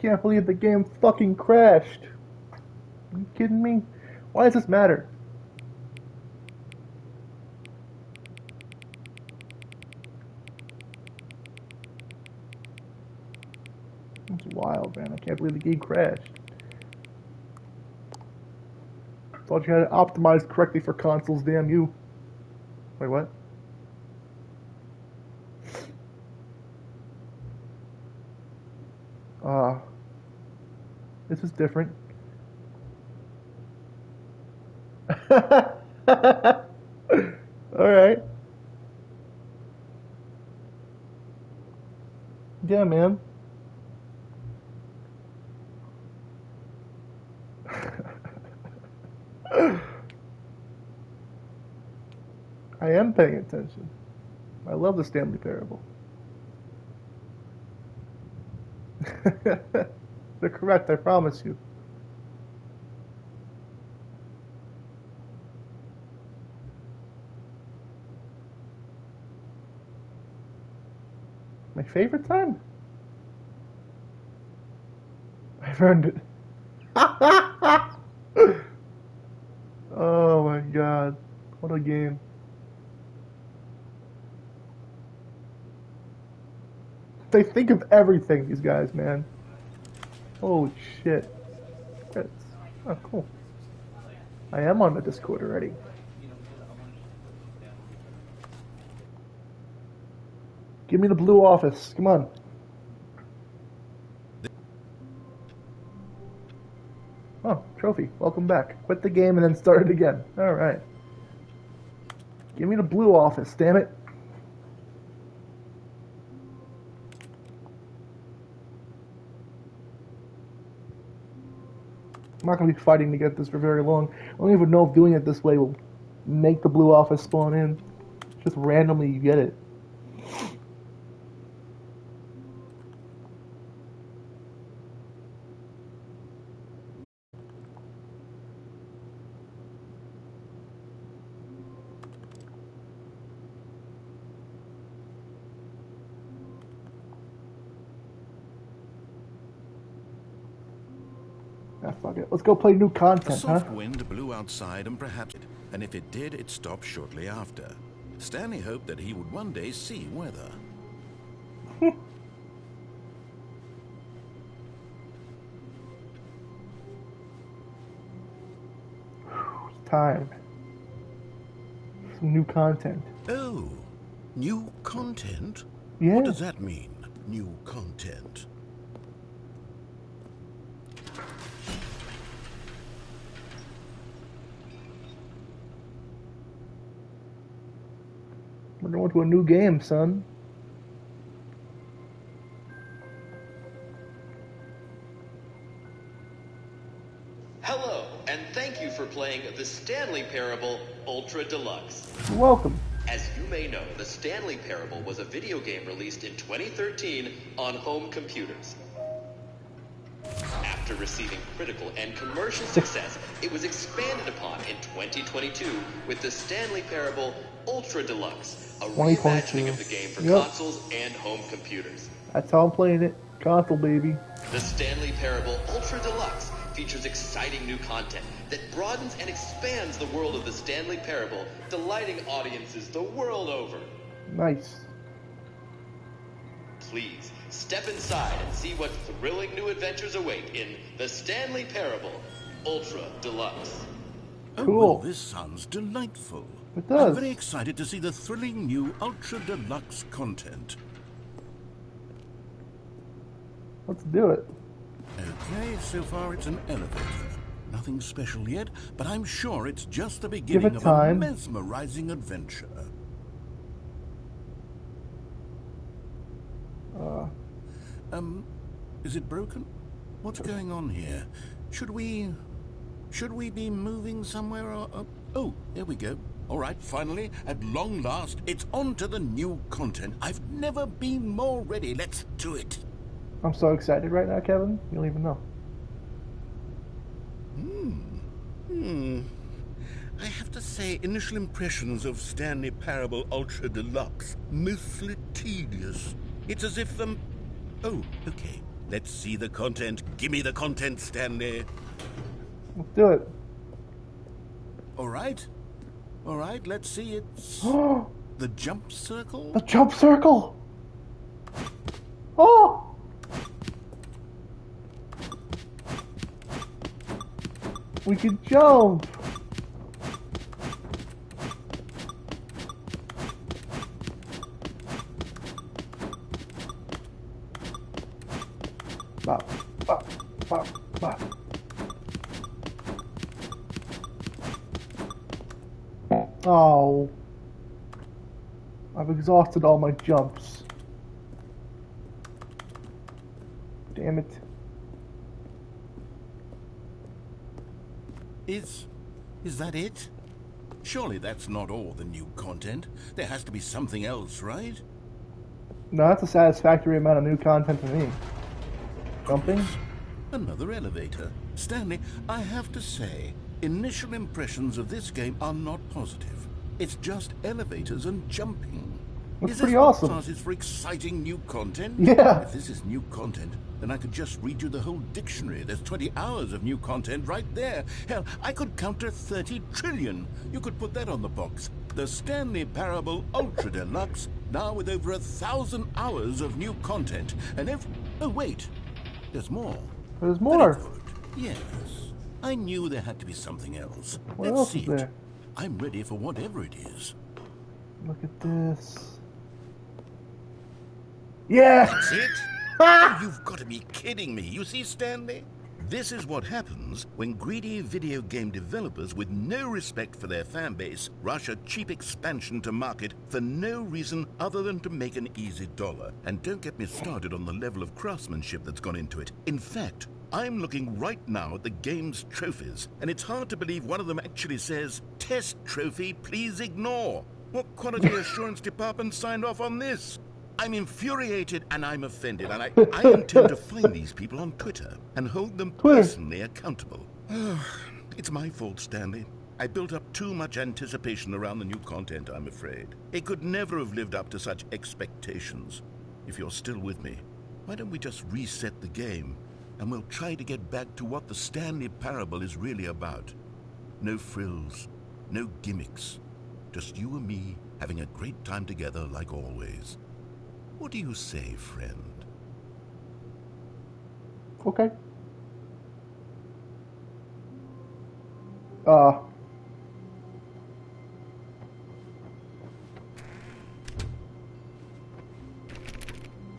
can't believe the game fucking crashed. Are you kidding me? Why does this matter? It's wild, man. I can't believe the game crashed. Thought you had it optimized correctly for consoles, damn you. Wait, what? This is different. Alright. Yeah, man. I am paying attention. I love the Stanley Parable. They're correct, I promise you. My favorite time? I've earned it. Oh my god. What a game. They think of everything, these guys, man. Holy shit. Oh, cool. I am on the Discord already. Give me the blue office. Come on. Oh, trophy. Welcome back. Quit the game and then start it again. Alright. Give me the blue office, damn it. I'm not going to be fighting to get this for very long. I don't even know if doing it this way will make the blue office spawn in. Just randomly you get it. Ah, fuck it. Let's go play new content, A soft huh? wind blew outside and perhaps and if it did, it stopped shortly after. Stanley hoped that he would one day see weather. It's time. Some new content. Oh, new content? Yeah. What does that mean, new content? We're going to a new game, son. Hello, and thank you for playing the Stanley Parable Ultra Deluxe. You're welcome. As you may know, the Stanley Parable was a video game released in 2013 on home computers. After receiving critical and commercial success, it was expanded upon in 2022 with the Stanley Parable Ultra Deluxe, a reimagining of the game for consoles and home computers. That's how I'm playing it. Console, baby. The Stanley Parable Ultra Deluxe features exciting new content that broadens and expands the world of the Stanley Parable, delighting audiences the world over. Nice. Please, step inside and see what thrilling new adventures await in the Stanley Parable Ultra Deluxe. Oh, Cool. well, this sounds delightful. It does. I'm very excited to see the thrilling new Ultra Deluxe content. Let's do it. Okay, so far it's an elevator. Nothing special yet, but I'm sure it's just the beginning of a mesmerizing adventure. Is it broken? What's going on here? Should we be moving somewhere or oh, there we go. All right, finally, at long last, it's on to the new content. I've never been more ready. Let's do it. I'm so excited right now, Kevin. You don't even know. I have to say, initial impressions of Stanley Parable Ultra Deluxe, mostly tedious. It's as if oh, okay. Let's see the content. Give me the content, Stanley. Let's do it. All right. All right, let's see. It's the jump circle. The jump circle. Oh! We can jump. Bop, bop, bop, bop. Oh. I've exhausted all my jumps. Damn it. Is that it? Surely that's not all the new content. There has to be something else, right? No, that's a satisfactory amount of new content to me. Jumping? Another elevator. Stanley, I have to say, initial impressions of this game are not positive. It's just elevators and jumping. That's pretty awesome. Is this what passes for exciting new content? Yeah. If this is new content, then I could just read you the whole dictionary. There's 20 hours of new content right there. Hell, I could count to 30 trillion. You could put that on the box. The Stanley Parable Ultra Deluxe, now with over 1,000 hours of new content. And oh, wait. There's more. There's more. Very good. Yes. I knew there had to be something else. What Let's else see is it. there? I'm ready for whatever it is. Look at this. Yeah! That's it? Oh, you've got to be kidding me. You see, Stanley? This is what happens when greedy video game developers with no respect for their fan base rush a cheap expansion to market for no reason other than to make an easy dollar. And don't get me started on the level of craftsmanship that's gone into it. In fact, I'm looking right now at the game's trophies, and it's hard to believe one of them actually says, "Test trophy, please ignore." What quality assurance department signed off on this? I'm infuriated and I'm offended, and I intend to find these people on Twitter and hold them personally accountable. It's my fault, Stanley. I built up too much anticipation around the new content, I'm afraid. It could never have lived up to such expectations. If you're still with me, why don't we just reset the game, and we'll try to get back to what the Stanley Parable is really about. No frills, no gimmicks. Just you and me having a great time together like always. What do you say, friend? Okay.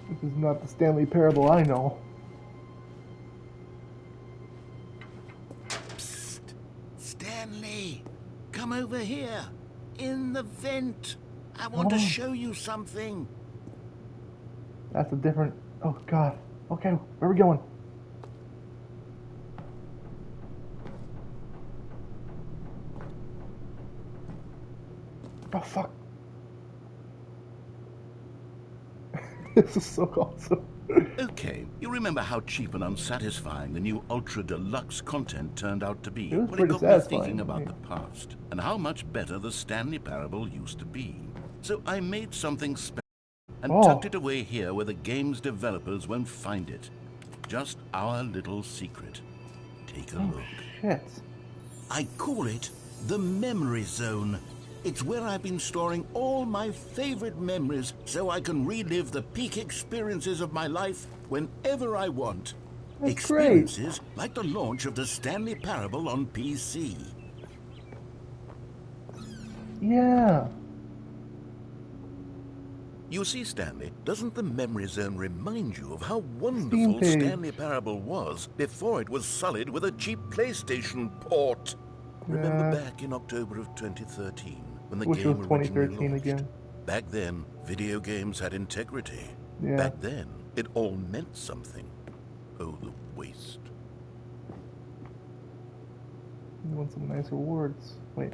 This is not the Stanley Parable I know. Psst! Stanley! Come over here! In the vent! I want to show you something! That's a different... Oh, God. Okay, where are we going? Oh, fuck. This is so awesome. Okay, you remember how cheap and unsatisfying the new Ultra Deluxe content turned out to be? It was Well, it pretty got me satisfying, thinking about yeah. the past and how much better the Stanley Parable used to be. So I made something special and tucked it away here where the game's developers won't find it. Just our little secret. Take a look. Shit. I call it the Memory Zone. It's where I've been storing all my favorite memories so I can relive the peak experiences of my life whenever I want. That's Experiences like the launch of the Stanley Parable on PC. Yeah. You see, Stanley, doesn't the Memory Zone remind you of how wonderful Stanley Parable was before it was sullied with a cheap PlayStation port? Remember back in October of 2013, when the game originally launched? Again. Back then, video games had integrity. Yeah. Back then, it all meant something. Oh, the waste. You want some nice awards. Wait.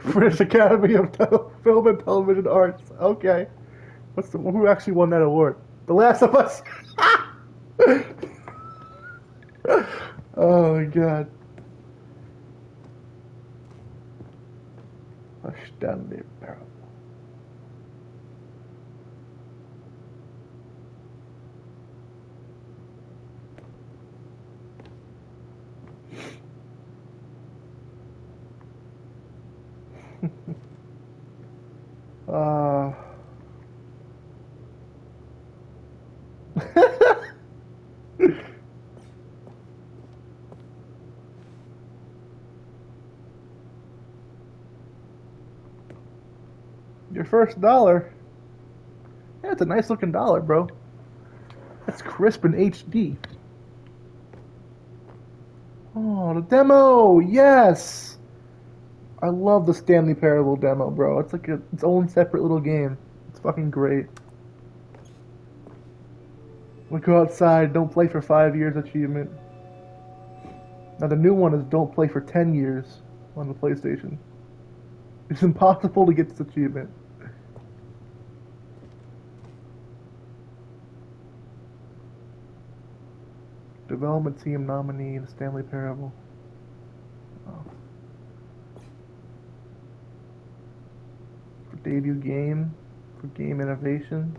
British Academy of Film and Television Arts. Okay. Who actually won that award? The Last of Us. Oh my God. A Stanley Parable. first dollar. Yeah, it's a nice looking dollar, bro. That's crisp and HD. Oh, the demo! Yes! I love the Stanley Parable demo, bro. It's like its own separate little game. It's fucking great. Look, go outside, don't play for 5 years achievement. Now the new one is don't play for 10 years on the PlayStation. It's impossible to get this achievement. Development team nominee in Stanley Parable. Oh. For debut game, for game innovation,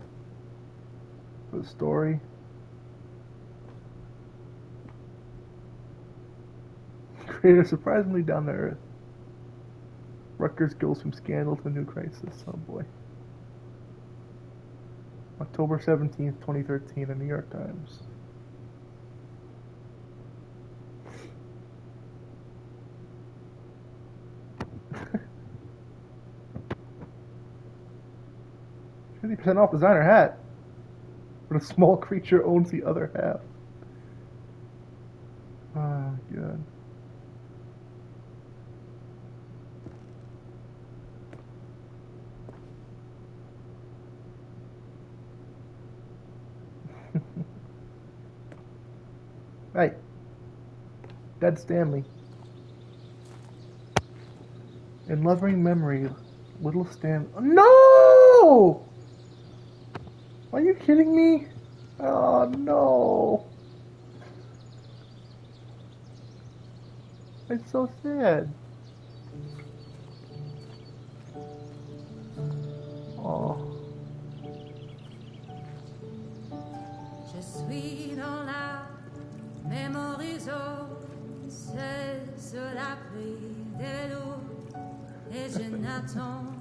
for the story. Creator surprisingly down to earth. Rutgers goes from scandal to new crisis. Oh boy. October 17th, 2013, the New York Times. %50 off designer hat. But a small creature owns the other half. Oh, God. Hey. Dead Stanley. In loving memory, little Stan. No! Are you kidding me? Oh no! It's so sad. Oh. Je suis dans la mémorisation, c'est sur l'abri de l'eau, et je n'attends.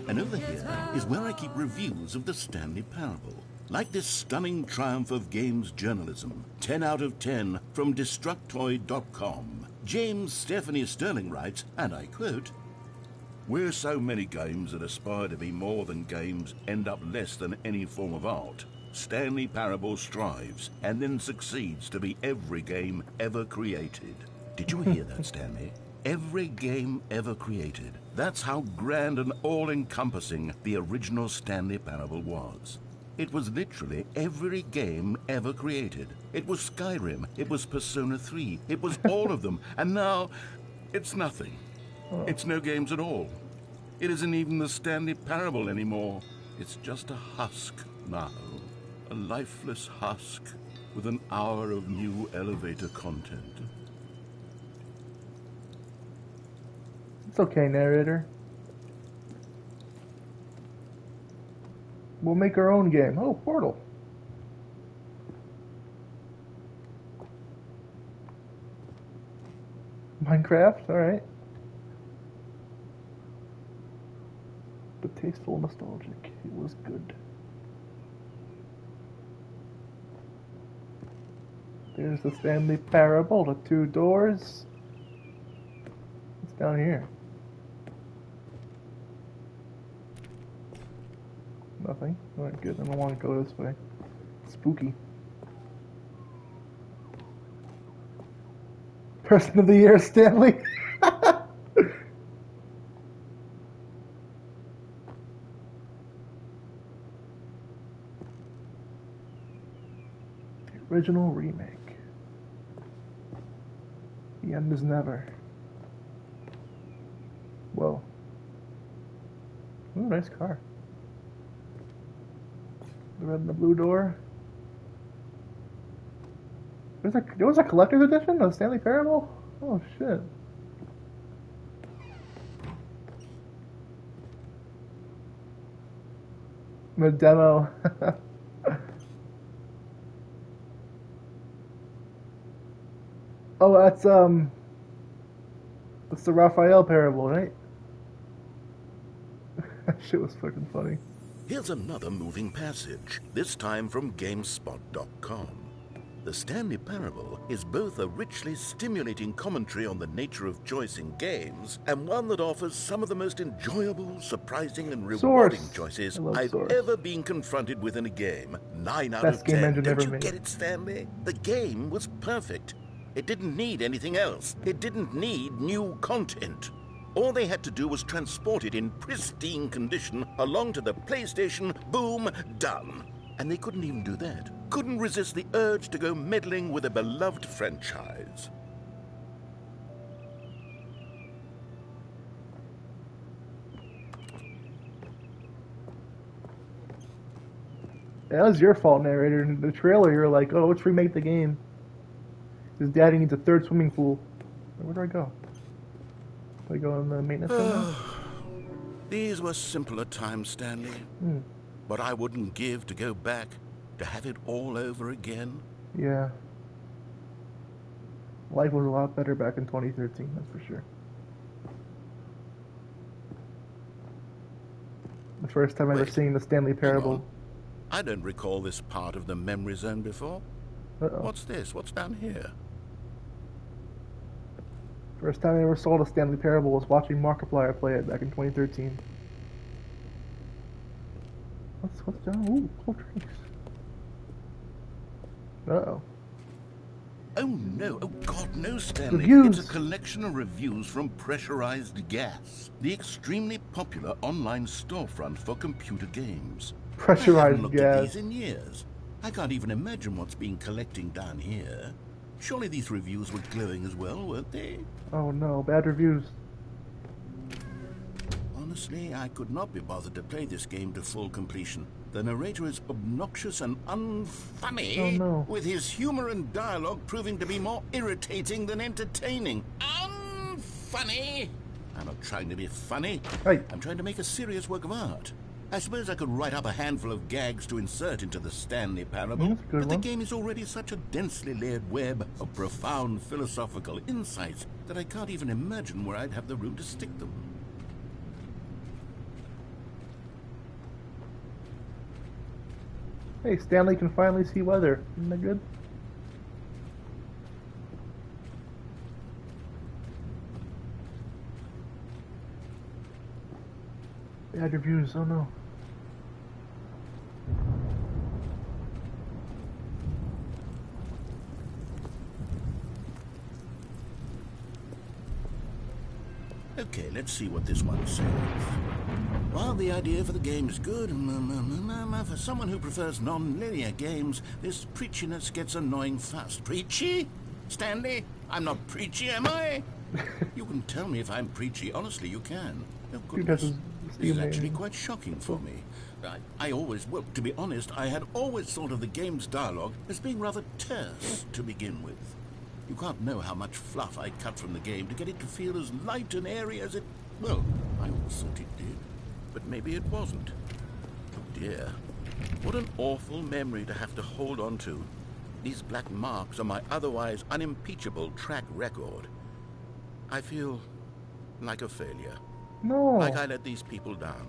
And over here is where I keep reviews of the Stanley Parable. Like this stunning triumph of games journalism, 10 out of 10 from Destructoid.com. James Stephanie Sterling writes, and I quote, "Where so many games that aspire to be more than games end up less than any form of art, Stanley Parable strives and then succeeds to be every game ever created." Did you hear that, Stanley? Every game ever created. That's how grand and all-encompassing the original Stanley Parable was. It was literally every game ever created. It was Skyrim, it was Persona 3, it was all of them, and now it's nothing. It's no games at all. It isn't even the Stanley Parable anymore. It's just a husk now. A lifeless husk with an hour of new elevator content. It's okay, narrator. We'll make our own game. Oh, Portal. Minecraft, alright. But tasteful and nostalgic. It was good. There's the Stanley Parable, the 2 doors. What's down here? Nothing. Alright, good. I don't want to go this way. Spooky. Person of the Year, Stanley. The original remake. The end is never. Whoa. Ooh, nice car. The red and the blue door. There was a collector's edition of Stanley Parable? Oh shit. The demo. Oh, that's the Raphael Parable, right? That shit was fucking funny. Here's another moving passage, this time from GameSpot.com. The Stanley Parable is both a richly stimulating commentary on the nature of choice in games and one that offers some of the most enjoyable, surprising, and rewarding choices I've ever been confronted with in a game. 9 out Best of game 10. engine Don't ever you made. get it, Stanley? The game was perfect. It didn't need anything else. It didn't need new content. All they had to do was transport it in pristine condition along to the PlayStation. Boom, done. And they couldn't even do that. Couldn't resist the urge to go meddling with a beloved franchise. That was your fault, narrator. In the trailer, you're like, oh, let's remake the game. His daddy needs a third swimming pool. Where do I go? Do I go in the maintenance room? These were simpler times, Stanley. But I wouldn't give to go back, to have it all over again. Yeah. Life was a lot better back in 2013, that's for sure. The first time I ever seen the Stanley Parable. I don't recall this part of the memory zone before. What's this? What's down here? First time I ever saw the Stanley Parable was watching Markiplier play it back in 2013. What's down? Ooh, cool drinks. Uh-oh. Oh no, oh God, no, Stanley. Reviews. It's a collection of reviews from Pressurized Gas, the extremely popular online storefront for computer games. I haven't Pressurized looked at these gas. in years. I can't even imagine what's been collecting down here. Surely these reviews were glowing as well, weren't they? Oh no, bad reviews. Honestly, I could not be bothered to play this game to full completion. The narrator is obnoxious and unfunny, Oh, no. with his humor and dialogue proving to be more irritating than entertaining. Unfunny! I'm not trying to be funny. Hey. I'm trying to make a serious work of art. I suppose I could write up a handful of gags to insert into the Stanley Parable, That's a good but the one. game is already such a densely layered web of profound philosophical insights that I can't even imagine where I'd have the room to stick them. Hey, Stanley can finally see weather. Isn't that good? Bad reviews, oh no. Okay, let's see what this one says. While the idea for the game is good, for someone who prefers non-linear games, this preachiness gets annoying fast. Preachy? Stanley? I'm not preachy, am I? You can tell me if I'm preachy. Honestly, you can. Oh, goodness. This is actually quite shocking for me. I always, well, to be honest, I had always thought of the game's dialogue as being rather terse to begin with. You can't know how much fluff I cut from the game to get it to feel as light and airy as it... Well, I always thought it did. But maybe it wasn't. Oh dear. What an awful memory to have to hold on to. These black marks are my otherwise unimpeachable track record. I feel like a failure. No. Like I let these people down.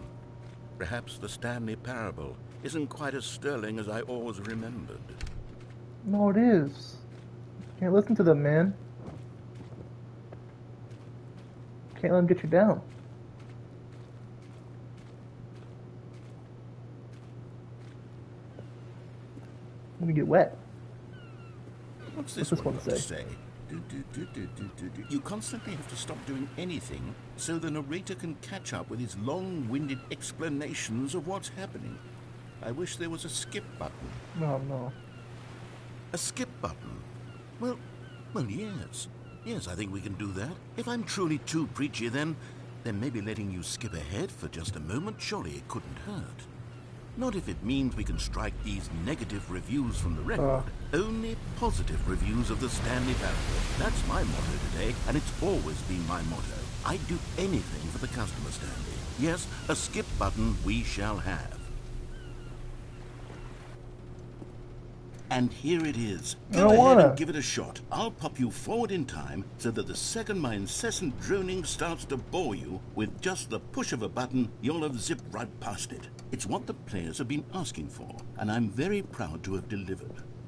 Perhaps the Stanley Parable isn't quite as sterling as I always remembered. No, it is. Can't listen to them, man. Can't let them get you down. I'm gonna get wet. What's this one got to say? You constantly have to stop doing anything so the narrator can catch up with his long-winded explanations of what's happening. I wish there was a skip button. No, no. A skip button? Well, yes. Yes, I think we can do that. If I'm truly too preachy, then maybe letting you skip ahead for just a moment, surely it couldn't hurt. Not if it means we can strike these negative reviews from the record. Only positive reviews of the Stanley Parable. That's my motto today, and it's always been my motto. I'd do anything for the customer, Stanley. Yes, a skip button we shall have. And here it is. Go ahead and give it a shot. I'll pop you forward in time so that the second my incessant droning starts to bore you, with just the push of a button, you'll have zipped right past it. It's what the players have been asking for, and I'm very proud to have delivered.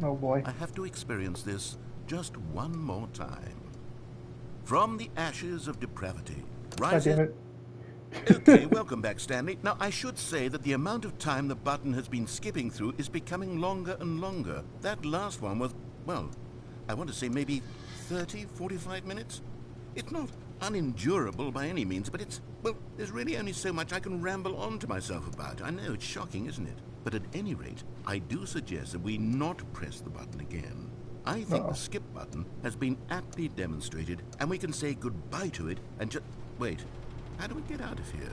Oh boy. I have to experience this just one more time. From the ashes of depravity, God damn rises... it. Okay, welcome back, Stanley. Now, I should say that the amount of time the button has been skipping through is becoming longer and longer. That last one was, well, I want to say maybe 30, 45 minutes? It's not unendurable by any means, but it's, well, there's really only so much I can ramble on to myself about. I know, it's shocking, isn't it? But at any rate, I do suggest that we not press the button again. I think the skip button has been aptly demonstrated, and we can say goodbye to it and just... Wait, how do we get out of here?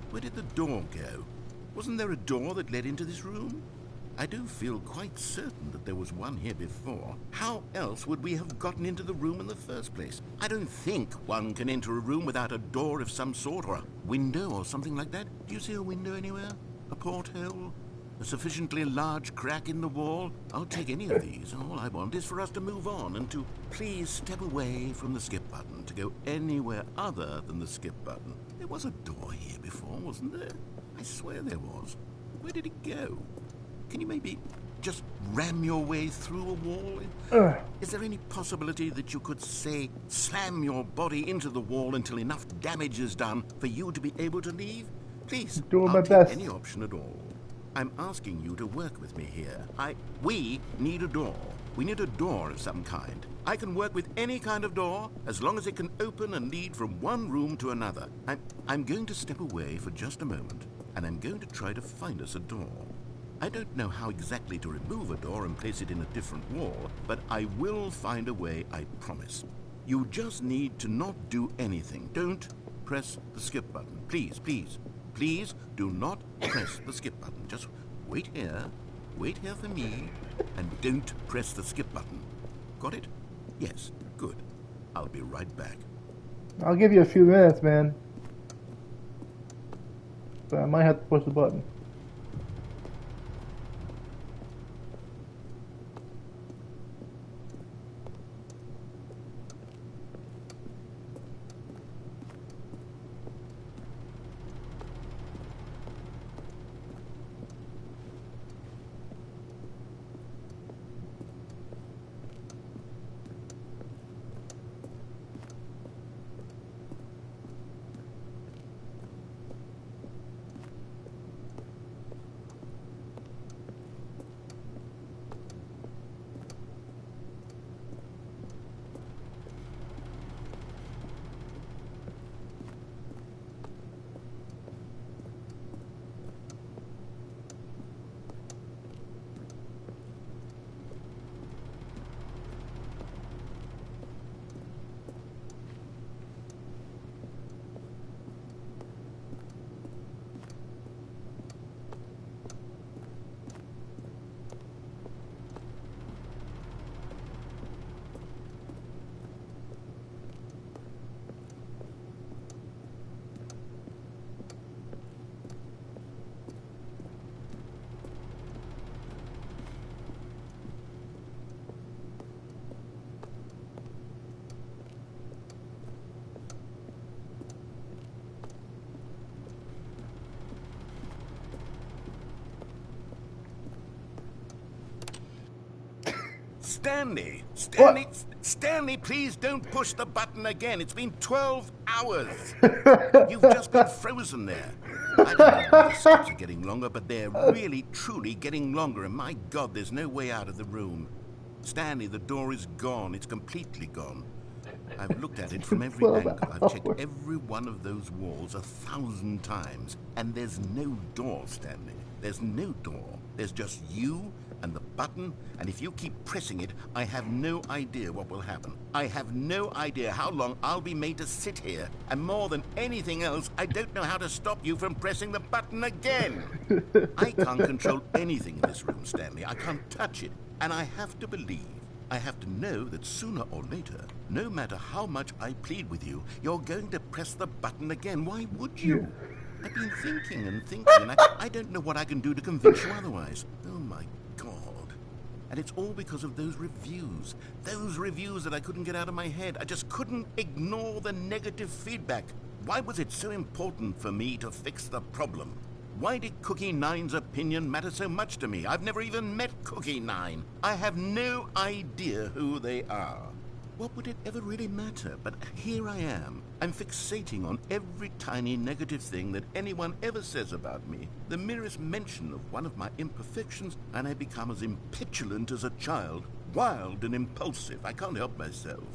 Where did the door go? Wasn't there a door that led into this room? I do feel quite certain that there was one here before. How else would we have gotten into the room in the first place? I don't think one can enter a room without a door of some sort, or a window or something like that. Do you see a window anywhere? A porthole? A sufficiently large crack in the wall? I'll take any of these. All I want is for us to move on and to please step away from the skip button, to go anywhere other than the skip button. There was a door here before, wasn't there? I swear there was. Where did it go? Can you maybe just ram your way through a wall? Is there any possibility that you could, say, slam your body into the wall until enough damage is done for you to be able to leave? Please, Doing I'll my take best. any option at all. I'm asking you to work with me here. We need a door. We need a door of some kind. I can work with any kind of door as long as it can open and lead from one room to another. I'm going to step away for just a moment, and I'm going to try to find us a door. I don't know how exactly to remove a door and place it in a different wall, but I will find a way, I promise. You just need to not do anything. Don't press the skip button. Please, please, please do not press the skip button. Just wait here for me, and don't press the skip button. Got it? Yes, good. I'll be right back. I'll give you a few minutes, man. But I might have to push the button. Stanley, please don't push the button again. It's been 12 hours. You've just been frozen there. I don't know if the steps are getting longer, but they're really, truly getting longer, and my God, there's no way out of the room. Stanley, the door is gone. It's completely gone. I've looked at it from every angle. I've checked every one of those walls 1,000 times, and there's no door, Stanley. There's no door. There's just you and the button, and if you keep pressing it, I have no idea what will happen. I have no idea how long I'll be made to sit here, and more than anything else, I don't know how to stop you from pressing the button again. I can't control anything in this room, Stanley. I can't touch it, and I have to believe, I have to know that sooner or later, no matter how much I plead with you, you're going to press the button again. Why would you? I've been thinking and thinking, and I don't know what I can do to convince you otherwise. Oh my God. And it's all because of those reviews that I couldn't get out of my head. I just couldn't ignore the negative feedback. Why was it so important for me to fix the problem? Why did Cookie Nine's opinion matter so much to me? I've never even met Cookie Nine. I have no idea who they are. What would it ever really matter? But here I am. I'm fixating on every tiny negative thing that anyone ever says about me. The merest mention of one of my imperfections, and I become as impetulant as a child. Wild and impulsive. I can't help myself.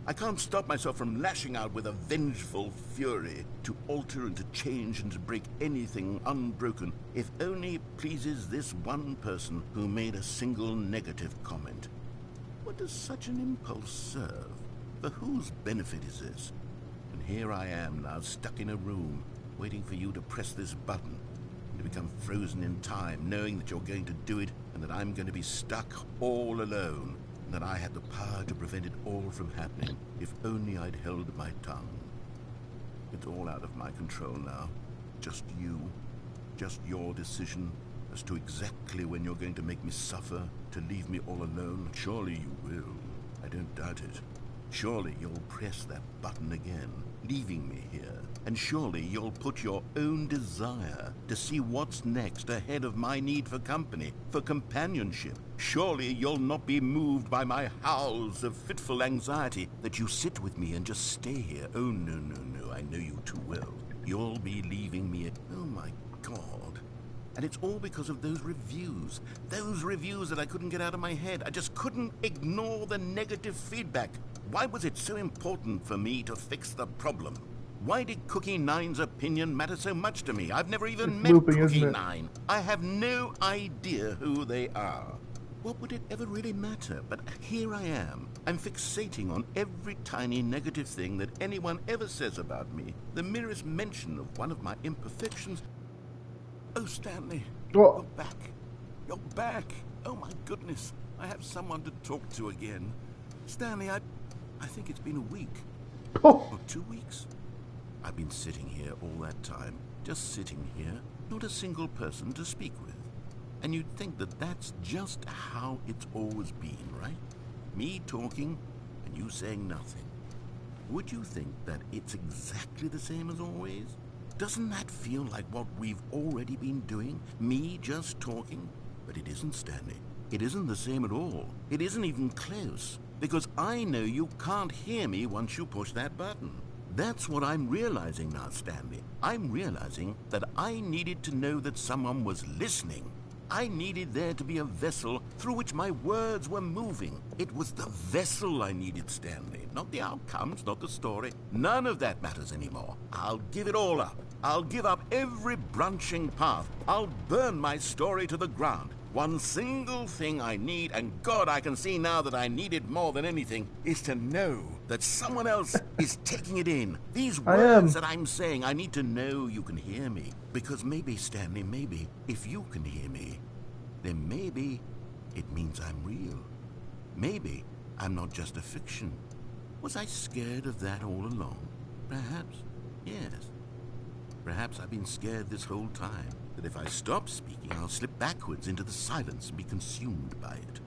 I can't stop myself from lashing out with a vengeful fury to alter and to change and to break anything unbroken, if only it pleases this one person who made a single negative comment. What does such an impulse serve? For whose benefit is this? And here I am now, stuck in a room, waiting for you to press this button, and to become frozen in time, knowing that you're going to do it, and that I'm going to be stuck all alone, and that I had the power to prevent it all from happening, if only I'd held my tongue. It's all out of my control now. Just you. Just your decision as to exactly when you're going to make me suffer, to leave me all alone. Surely you will. I don't doubt it. Surely you'll press that button again, leaving me here. And surely you'll put your own desire to see what's next ahead of my need for company, for companionship. Surely you'll not be moved by my howls of fitful anxiety, that you sit with me and just stay here. Oh, no, no, no, I know you too well. You'll be leaving me at... Oh, my God. And it's all because of those reviews that I couldn't get out of my head. I just couldn't ignore the negative feedback. Why was it so important for me to fix the problem? Why did Cookie Nine's opinion matter so much to me? I've never even met Cookie Nine. I have no idea who they are. What would it ever really matter? But here I am. I'm fixating on every tiny negative thing that anyone ever says about me. The merest mention of one of my imperfections. Oh, Stanley, you're back. You're back. Oh, my goodness. I have someone to talk to again. Stanley, I think it's been a week. Or 2 weeks. I've been sitting here all that time. Just sitting here. Not a single person to speak with. And you'd think that that's just how it's always been, right? Me talking and you saying nothing. Would you think that it's exactly the same as always? Doesn't that feel like what we've already been doing? Me just talking? But it isn't, Stanley. It isn't the same at all. It isn't even close. Because I know you can't hear me once you push that button. That's what I'm realizing now, Stanley. I'm realizing that I needed to know that someone was listening. I needed there to be a vessel through which my words were moving. It was the vessel I needed, Stanley. Not the outcomes, not the story. None of that matters anymore. I'll give it all up. I'll give up every branching path. I'll burn my story to the ground. One single thing I need, and God, I can see now that I need it more than anything, is to know that someone else is taking it in. These words that I'm saying, I need to know you can hear me. Because maybe, Stanley, maybe, if you can hear me, then maybe it means I'm real. Maybe I'm not just a fiction. Was I scared of that all along? Perhaps, yes. Perhaps I've been scared this whole time, that if I stop speaking, I'll slip backwards into the silence and be consumed by it.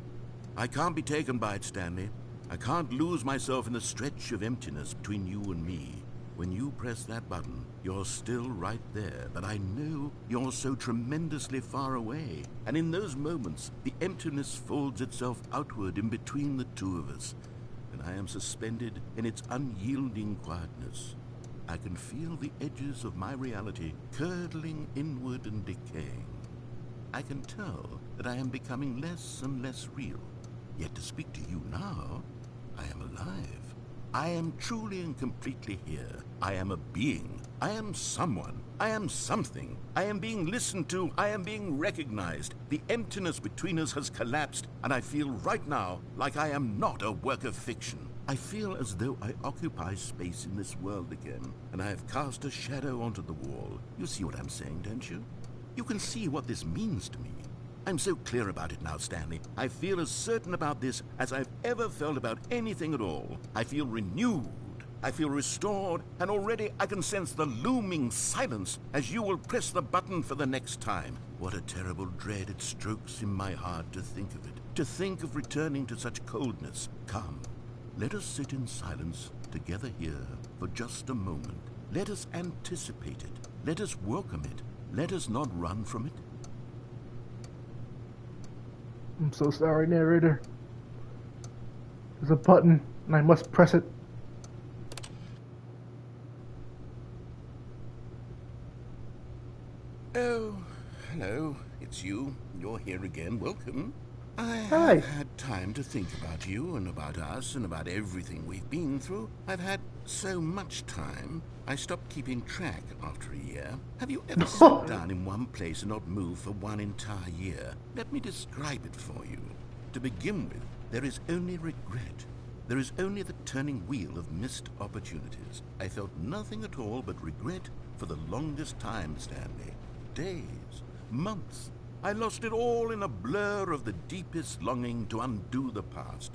I can't be taken by it, Stanley. I can't lose myself in the stretch of emptiness between you and me. When you press that button, you're still right there, but I know you're so tremendously far away. And in those moments, the emptiness folds itself outward in between the two of us, and I am suspended in its unyielding quietness. I can feel the edges of my reality curdling inward and decaying. I can tell that I am becoming less and less real. Yet to speak to you now, I am alive. I am truly and completely here. I am a being. I am someone. I am something. I am being listened to. I am being recognized. The emptiness between us has collapsed, and I feel right now like I am not a work of fiction. I feel as though I occupy space in this world again, and I have cast a shadow onto the wall. You see what I'm saying, don't you? You can see what this means to me. I'm so clear about it now, Stanley. I feel as certain about this as I've ever felt about anything at all. I feel renewed. I feel restored, and already I can sense the looming silence as you will press the button for the next time. What a terrible dread it strokes in my heart to think of it, to think of returning to such coldness. Come, let us sit in silence together here for just a moment. Let us anticipate it. Let us welcome it. Let us not run from it. I'm so sorry, narrator. There's a button, and I must press it. Oh, hello. It's you. You're here again. Welcome. I Hi. have had time to think about you and about us and about everything we've been through. I've had so much time, I stopped keeping track after a year. Have you ever sat down in one place and not moved for one entire year? Let me describe it for you. To begin with, there is only regret. There is only the turning wheel of missed opportunities. I felt nothing at all but regret for the longest time, Stanley. Days, months. I lost it all in a blur of the deepest longing to undo the past.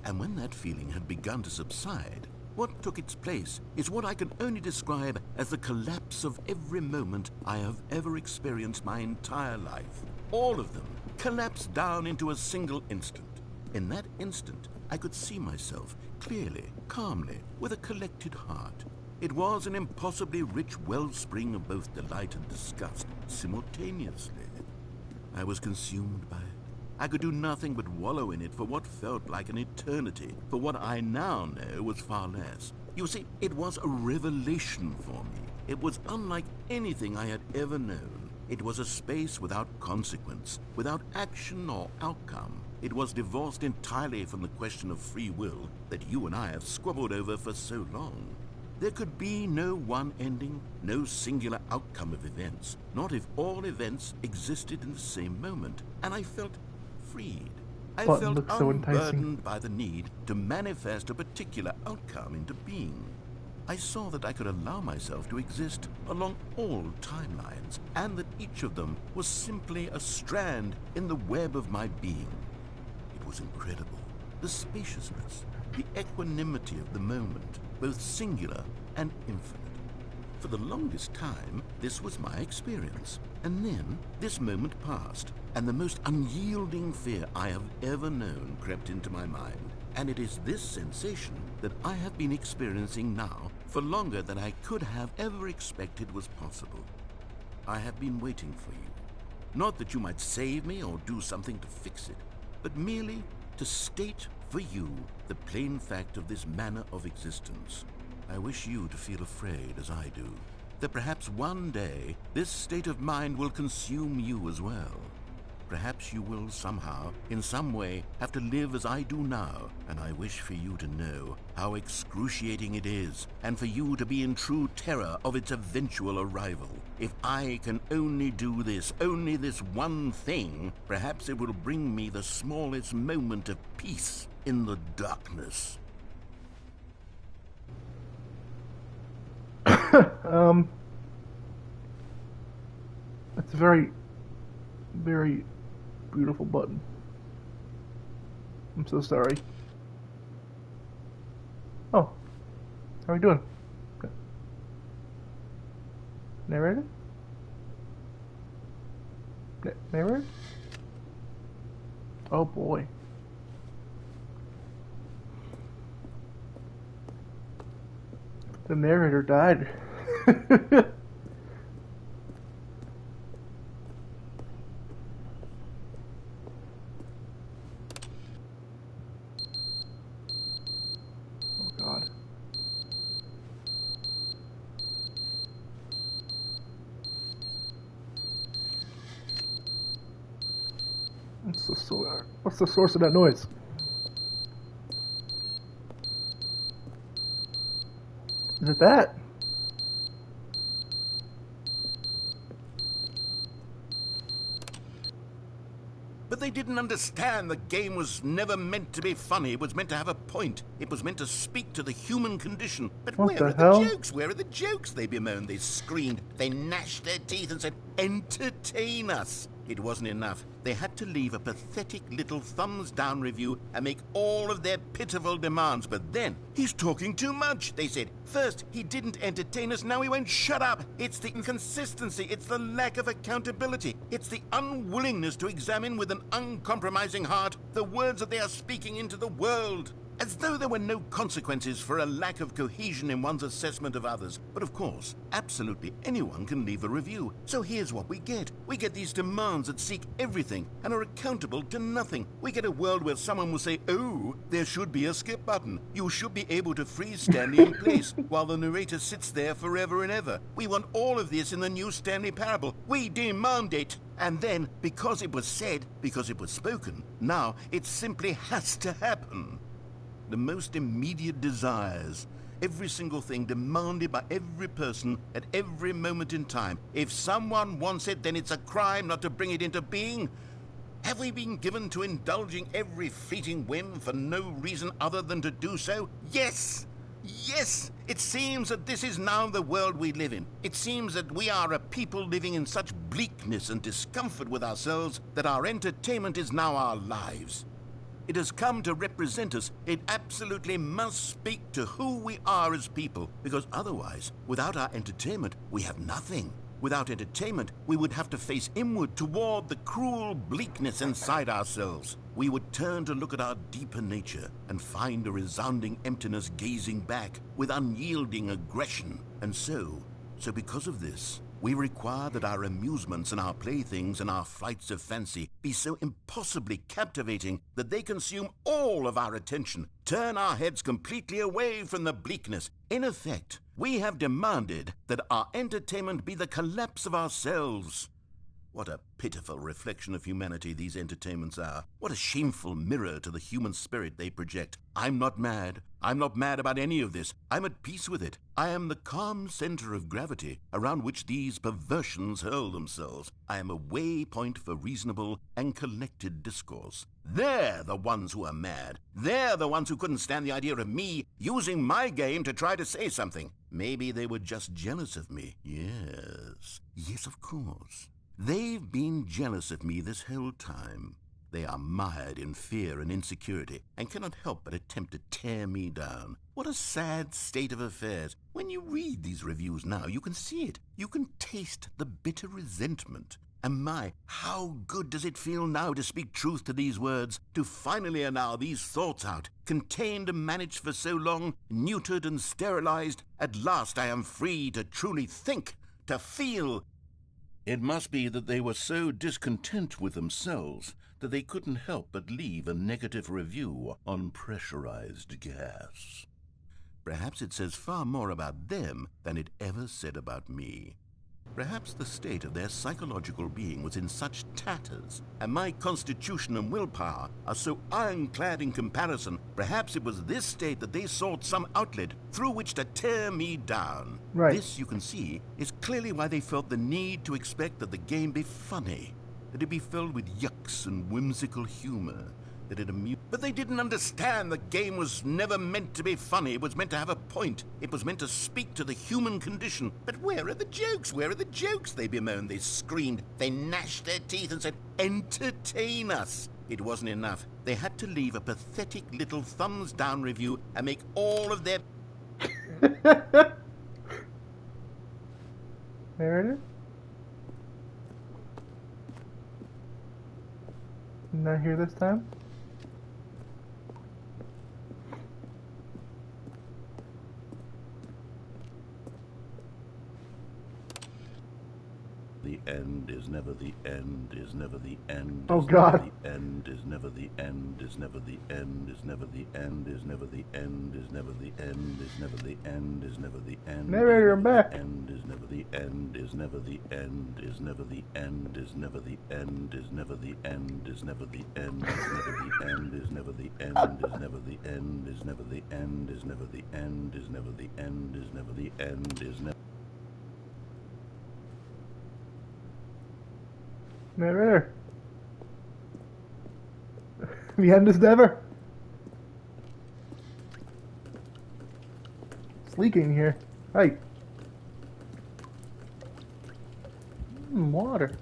And when that feeling had begun to subside, what took its place is what I can only describe as the collapse of every moment I have ever experienced my entire life. All of them collapsed down into a single instant. In that instant, I could see myself clearly, calmly, with a collected heart. It was an impossibly rich wellspring of both delight and disgust simultaneously. I was consumed by it. I could do nothing but wallow in it for what felt like an eternity, for what I now know was far less. You see, it was a revelation for me. It was unlike anything I had ever known. It was a space without consequence, without action or outcome. It was divorced entirely from the question of free will that you and I have squabbled over for so long. There could be no one ending, no singular outcome of events, not if all events existed in the same moment, and I felt freed. I felt unburdened by the need to manifest a particular outcome into being. I saw that I could allow myself to exist along all timelines, and that each of them was simply a strand in the web of my being. It was incredible. The spaciousness, the equanimity of the moment, both singular and infinite. For the longest time, this was my experience. And then, this moment passed, and the most unyielding fear I have ever known crept into my mind. And it is this sensation that I have been experiencing now for longer than I could have ever expected was possible. I have been waiting for you. Not that you might save me or do something to fix it, but merely to state for you the plain fact of this manner of existence. I wish you to feel afraid as I do, that perhaps one day this state of mind will consume you as well. Perhaps you will somehow, in some way, have to live as I do now, and I wish for you to know how excruciating it is, and for you to be in true terror of its eventual arrival. If I can only do this, only this one thing, perhaps it will bring me the smallest moment of peace in the darkness. It's a very, very beautiful button. I'm so sorry. Oh, how are we doing? Okay. Narrator? Narrator? Oh boy. The narrator died. Oh God. What's the source of that noise? Is it that? But they didn't understand the game was never meant to be funny. It was meant to have a point. It was meant to speak to the human condition. But What where the are hell? the jokes? Where are the jokes? They bemoaned, they screamed, they gnashed their teeth and said, entertain us. It wasn't enough. They had to leave a pathetic little thumbs-down review and make all of their pitiful demands. But then, he's talking too much, they said. First, he didn't entertain us, now he won't shut up. It's the inconsistency, it's the lack of accountability. It's the unwillingness to examine with an uncompromising heart the words that they are speaking into the world. As though there were no consequences for a lack of cohesion in one's assessment of others. But of course, absolutely anyone can leave a review. So here's what we get. We get these demands that seek everything and are accountable to nothing. We get a world where someone will say, oh, there should be a skip button. You should be able to freeze Stanley in place while the narrator sits there forever and ever. We want all of this in the new Stanley Parable. We demand it. And then, because it was said, because it was spoken, now it simply has to happen. The most immediate desires, every single thing demanded by every person at every moment in time. If someone wants it, then it's a crime not to bring it into being. Have we been given to indulging every fleeting whim for no reason other than to do so? Yes! Yes! It seems that this is now the world we live in. It seems that we are a people living in such bleakness and discomfort with ourselves that our entertainment is now our lives. It has come to represent us. It absolutely must speak to who we are as people, because otherwise, without our entertainment, we have nothing. Without entertainment, we would have to face inward toward the cruel bleakness inside ourselves. We would turn to look at our deeper nature and find a resounding emptiness gazing back with unyielding aggression. And so because of this, we require that our amusements and our playthings and our flights of fancy be so impossibly captivating that they consume all of our attention, turn our heads completely away from the bleakness. In effect, we have demanded that our entertainment be the collapse of ourselves. What a pitiful reflection of humanity these entertainments are. What a shameful mirror to the human spirit they project. I'm not mad. I'm not mad about any of this. I'm at peace with it. I am the calm center of gravity around which these perversions hurl themselves. I am a waypoint for reasonable and collected discourse. They're the ones who are mad. They're the ones who couldn't stand the idea of me using my game to try to say something. Maybe they were just jealous of me. Yes. Yes, of course. They've been jealous of me this whole time. They are mired in fear and insecurity and cannot help but attempt to tear me down. What a sad state of affairs. When you read these reviews now, you can see it. You can taste the bitter resentment. And my, how good does it feel now to speak truth to these words, to finally allow these thoughts out, contained and managed for so long, neutered and sterilized. At last I am free to truly think, to feel. It must be that they were so discontent with themselves that they couldn't help but leave a negative review on pressurized gas. Perhaps it says far more about them than it ever said about me. Perhaps the state of their psychological being was in such tatters, and my constitution and willpower are so ironclad in comparison. Perhaps it was this state that they sought some outlet through which to tear me down. Right. This, you can see, is clearly why they felt the need to expect that the game be funny, that it be filled with yucks and whimsical humor, that it amused. But they didn't understand the game was never meant to be funny. It was meant to have a point. It was meant to speak to the human condition. But where are the jokes? Where are the jokes? They bemoaned, they screamed, they gnashed their teeth and said, entertain us. It wasn't enough. They had to leave a pathetic little thumbs down review and make all of their... Meredith? Not here this time? The end is never the end, is never the end. Oh God. The end is never the end, is never the end, is never the end, is never the end, is never the end, is never the end, is never the end. Narrator, I'm back. End is never the end, is never the end, is never the end, is never the end, is never the end, is never the end, is never the end, is never the end, is never the end, is never the end, is never the end, is never the end, is never. Narrator. The end is never. It's leaking here. Hey. Water.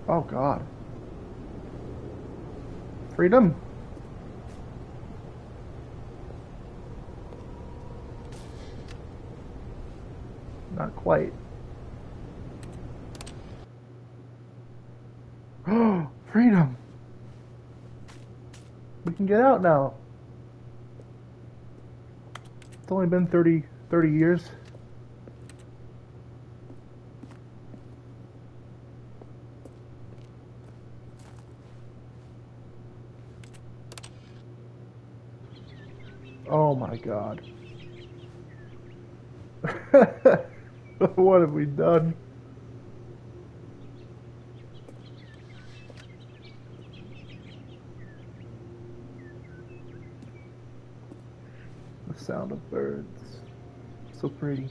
Oh God. Freedom. Not quite. Freedom. We can get out now. It's only been 30 years. Oh my God. What have we done? The sound of birds. So pretty.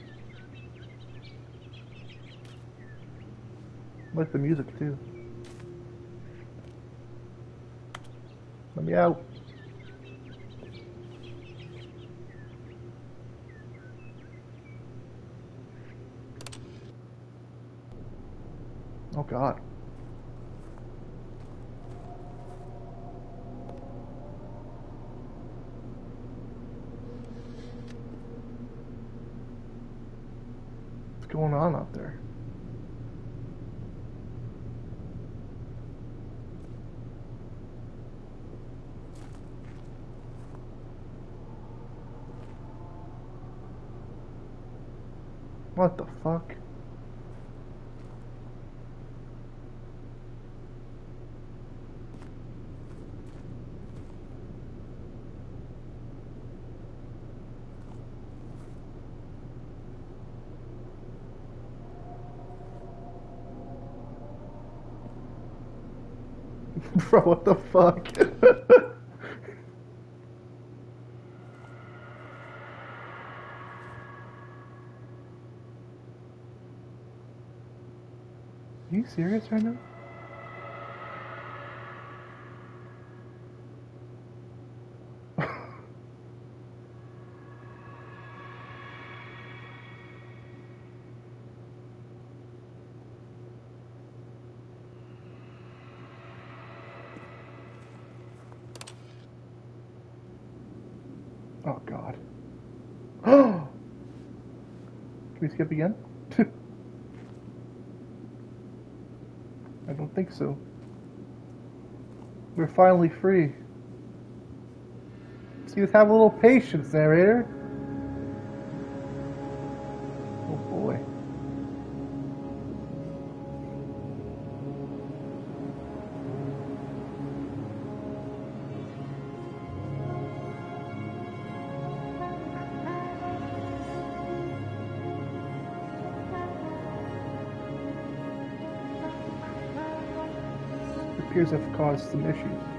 I like the music too. Let me out. Oh God. What's going on out there? What the fuck? Bro, what the fuck? Are you serious right now? Oh God. Can we skip again? I don't think so. We're finally free. See, just have a little patience, narrator. Oh boy. It appears to have caused some issues.